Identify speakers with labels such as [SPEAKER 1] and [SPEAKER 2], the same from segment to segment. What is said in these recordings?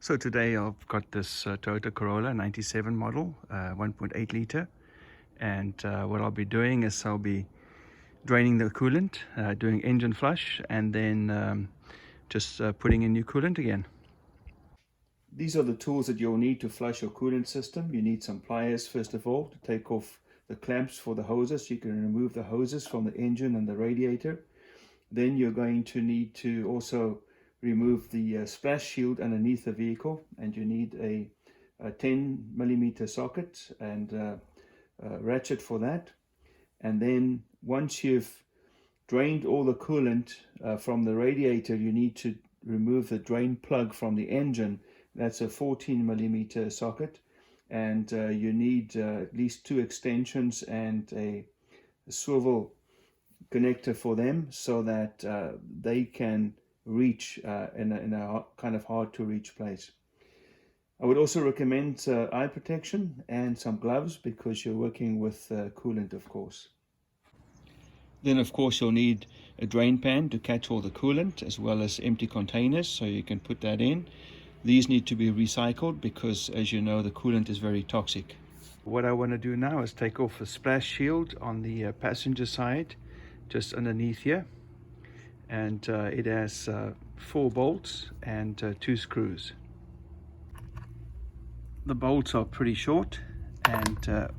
[SPEAKER 1] So today I've got this Toyota Corolla 97 model, 1.8 liter, and what I'll be doing is I'll be draining the coolant, doing engine flush, and then just putting in new coolant again. These are the tools that you'll need to flush your coolant system. You need some pliers first of all to take off the clamps for the hoses. You can remove the hoses from the engine and the radiator. Then you're going to need to also remove the splash shield underneath the vehicle, and you need a 10mm socket and a ratchet for that. And then once you've drained all the coolant from the radiator, you need to remove the drain plug from the engine. That's a 14mm socket, and you need at least 2 extensions and a swivel connector for them so that they can reach in a kind of hard to reach place. I would also recommend eye protection and some gloves because you're working with coolant, of course. Then of course you'll need a drain pan to catch all the coolant, as well as empty containers so you can put that in. These need to be recycled because, as you know, the coolant is very toxic. What I want to do now is take off the splash shield on the passenger side, just underneath here, and it has 4 bolts and 2 screws. The bolts are pretty short, and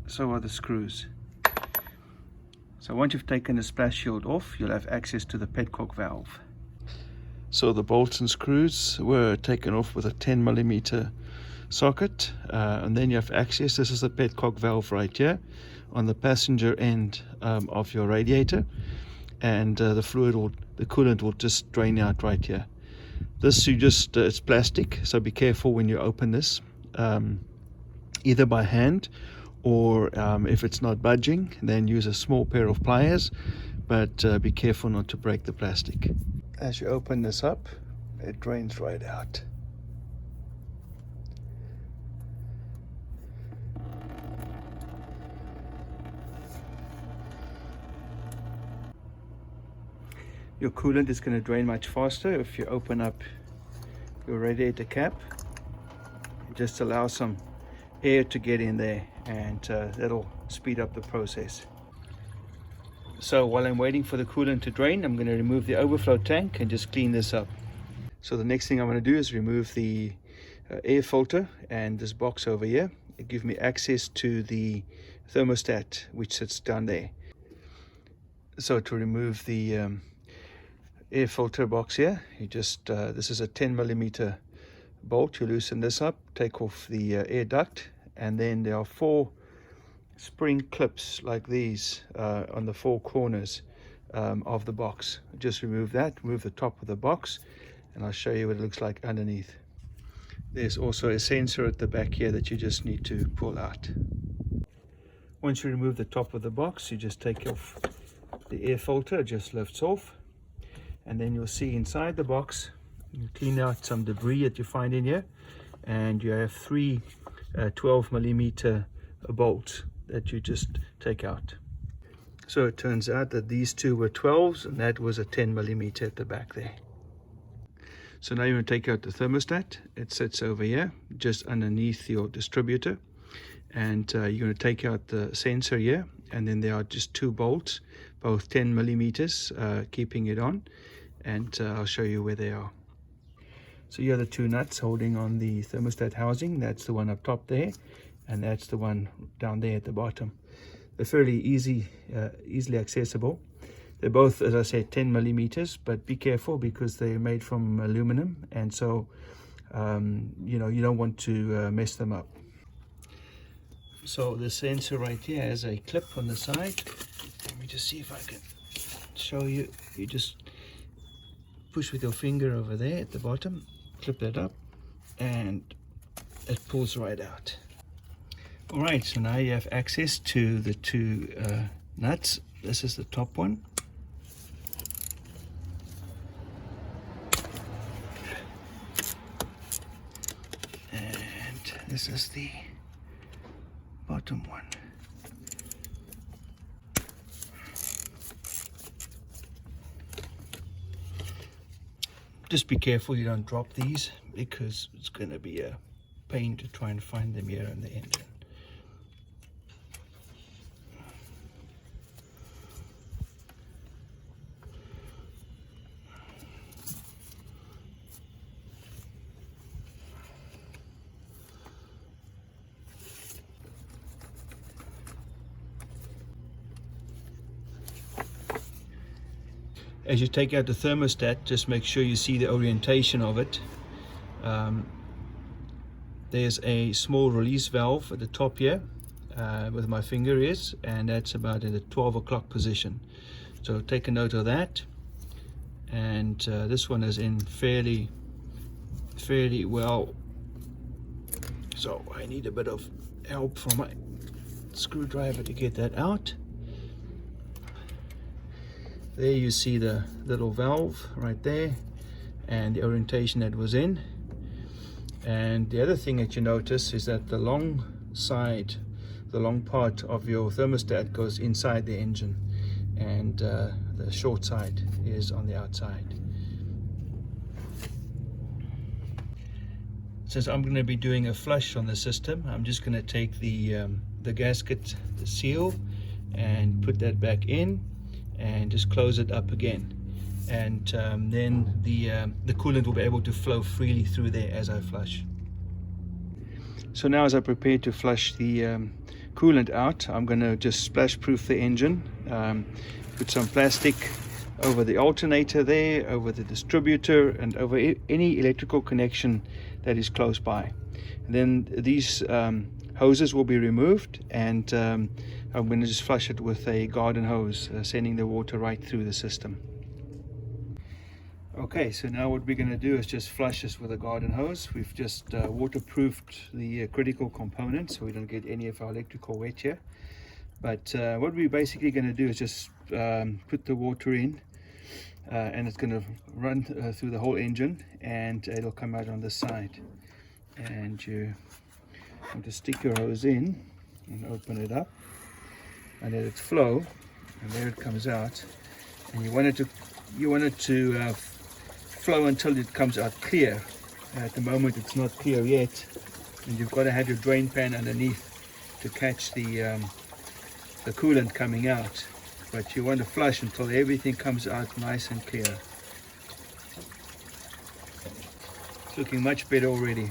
[SPEAKER 1] so are the screws. So once you've taken the splash shield off, you'll have access to the Petcock valve. So the bolts and screws were taken off with a 10mm socket, and then you have access. This is the Petcock valve right here on the passenger end of your radiator, and the coolant will just drain out right here. This it's plastic, so be careful when you open this, either by hand or if it's not budging, then use a small pair of pliers, but be careful not to break the plastic. As you open this up, it drains right out. Your coolant is going to drain much faster if you open up your radiator cap. Just allow some air to get in there, and that'll speed up the process. So while I'm waiting for the coolant to drain, I'm going to remove the overflow tank and just clean this up. So the next thing I'm going to do is remove the air filter and this box over here. It gives me access to the thermostat, which sits down there. So to remove the air filter box here, you just this is a 10mm bolt. You loosen this up, take off the air duct, and then there are 4 spring clips like these on the 4 corners of the box. Just remove that, remove the top of the box, and I'll show you what it looks like underneath. There's also a sensor at the back here that you just need to pull out. Once you remove the top of the box, you just take off the air filter. It just lifts off, and then you'll see inside the box, you clean out some debris that you find in here, and you have 3 12mm bolts that you just take out. So it turns out that these 2 were 12s, and that was a 10mm at the back there. So now you're going to take out the thermostat. It sits over here just underneath your distributor, and you're going to take out the sensor here, and then there are just 2 bolts, both 10mm, keeping it on, and I'll show you where they are. So here are the 2 nuts holding on the thermostat housing. That's the one up top there, and that's the one down there at the bottom. They're fairly easily accessible. They're both, as I said, 10mm, but be careful because they're made from aluminum, and so you don't want to mess them up. So the sensor right here has a clip on the side. Let me just see if I can show you. You just push with your finger over there at the bottom, clip that up, and it pulls right out. Alright, so now you have access to the 2 nuts. This is the top one. And this is the bottom one. Just be careful you don't drop these, because it's going to be a pain to try and find them here in the engine. As you take out the thermostat, just make sure you see the orientation of it. There's a small release valve at the top here, where my finger is, and that's about in the 12 o'clock position. So take a note of that. And this one is in fairly well. So I need a bit of help from my screwdriver to get that out. There you see the little valve right there and the orientation that was in. And the other thing that you notice is that the long side, the long part of your thermostat goes inside the engine, and the short side is on the outside. Since I'm going to be doing a flush on the system, I'm just going to take the gasket, the seal, and put that back in, and just close it up again, and then the coolant will be able to flow freely through there as I flush. So now, as I prepare to flush the coolant out, I'm going to just splash proof the engine, put some plastic over the alternator there, over the distributor, and over any electrical connection that is close by. And then these hoses will be removed, and I'm going to just flush it with a garden hose, sending the water right through the system. Okay, so now what we're going to do is just flush this with a garden hose. We've just waterproofed the critical components so we don't get any of our electrical wet here. But what we're basically going to do is just put the water in, and it's going to run through the whole engine, and it'll come out on the side. And you want to stick your hose in and open it up, and let it flow, and there it comes out. And you want it to flow until it comes out clear. At the moment it's not clear yet, and you've got to have your drain pan underneath to catch the coolant coming out. But you want to flush until everything comes out nice and clear. It's looking much better already.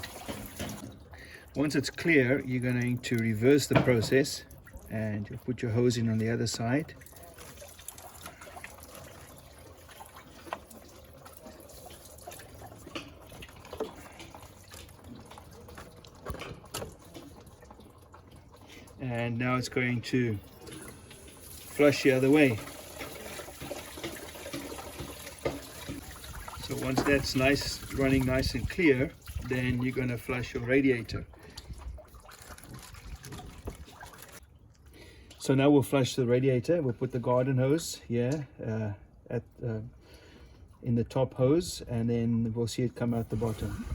[SPEAKER 1] Once it's clear, you're going to reverse the process, and you'll put your hose in on the other side. And now it's going to flush the other way. So once that's running nice and clear, then you're going to flush your radiator. So now we'll flush the radiator. We'll put the garden hose here in the top hose, and then we'll see it come out the bottom.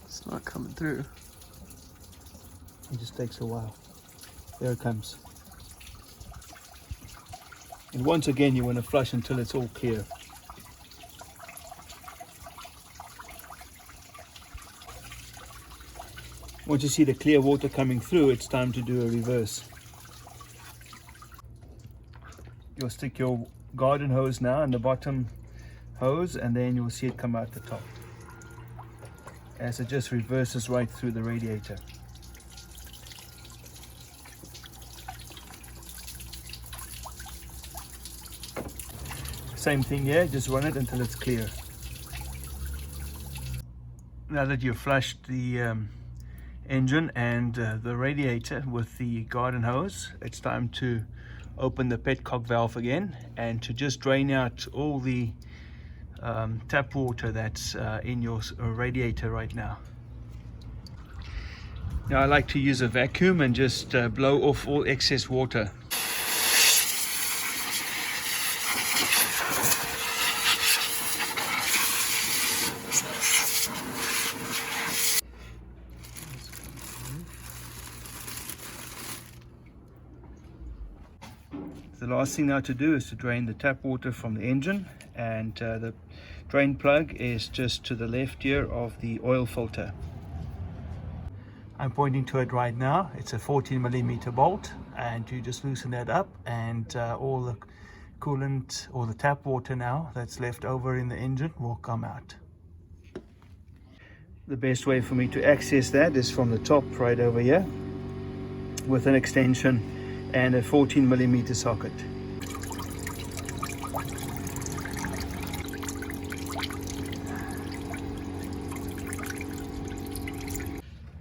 [SPEAKER 1] It's not coming through. It just takes a while. There it comes. And once again, you want to flush until it's all clear. Once you see the clear water coming through, it's time to do a reverse. You'll stick your garden hose now in the bottom hose, and then you'll see it come out the top, as it just reverses right through the radiator. Same thing here, just run it until it's clear. Now that you've flushed the engine and the radiator with the garden hose, it's time to open the Petcock valve again and to just drain out all the tap water that's in your radiator right now. Now I like to use a vacuum and just blow off all excess water. The last thing now to do is to drain the tap water from the engine, and the drain plug is just to the left here of the oil filter. I'm pointing to it right now. It's a 14mm bolt, and you just loosen that up, and all the coolant or the tap water now that's left over in the engine will come out. The best way for me to access that is from the top right over here with an extension and a 14mm socket.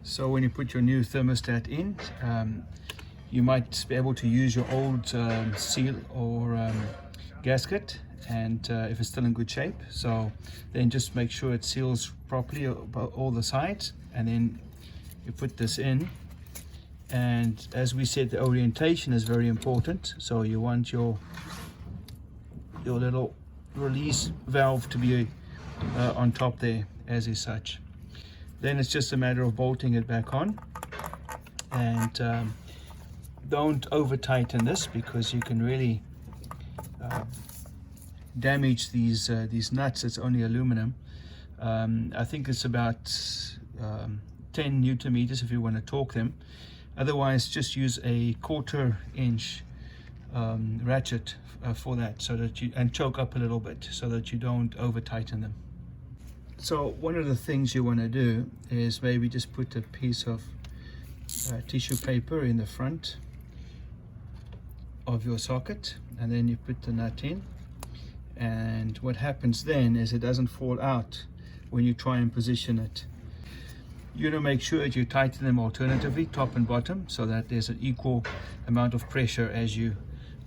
[SPEAKER 1] So when you put your new thermostat in, you might be able to use your old seal or gasket, and if it's still in good shape. So then just make sure it seals properly all the sides, and then you put this in. And as we said, the orientation is very important, so you want your little release valve to be on top there, as is such. Then it's just a matter of bolting it back on, and don't over tighten this, because you can really damage these nuts. It's only aluminum. I think it's about 10 Newton meters if you want to torque them. Otherwise, just use a 1/4 inch ratchet for that, so that and choke up a little bit so that you don't over tighten them. So one of the things you want to do is maybe just put a piece of tissue paper in the front of your socket, and then you put the nut in. And what happens then is it doesn't fall out when you try and position it. You want to make sure that you tighten them alternatively, top and bottom, so that there's an equal amount of pressure as you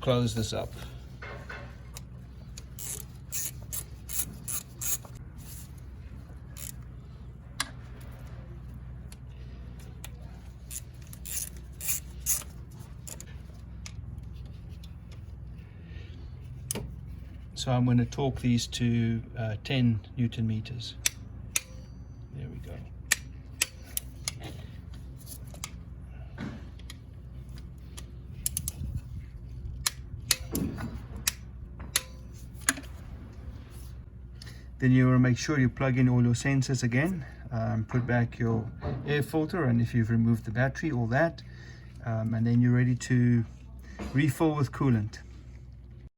[SPEAKER 1] close this up. So I'm going to torque these to 10 Newton meters. There we go. Then you want to make sure you plug in all your sensors again, put back your air filter, and if you've removed the battery, all that, and then you're ready to refill with coolant.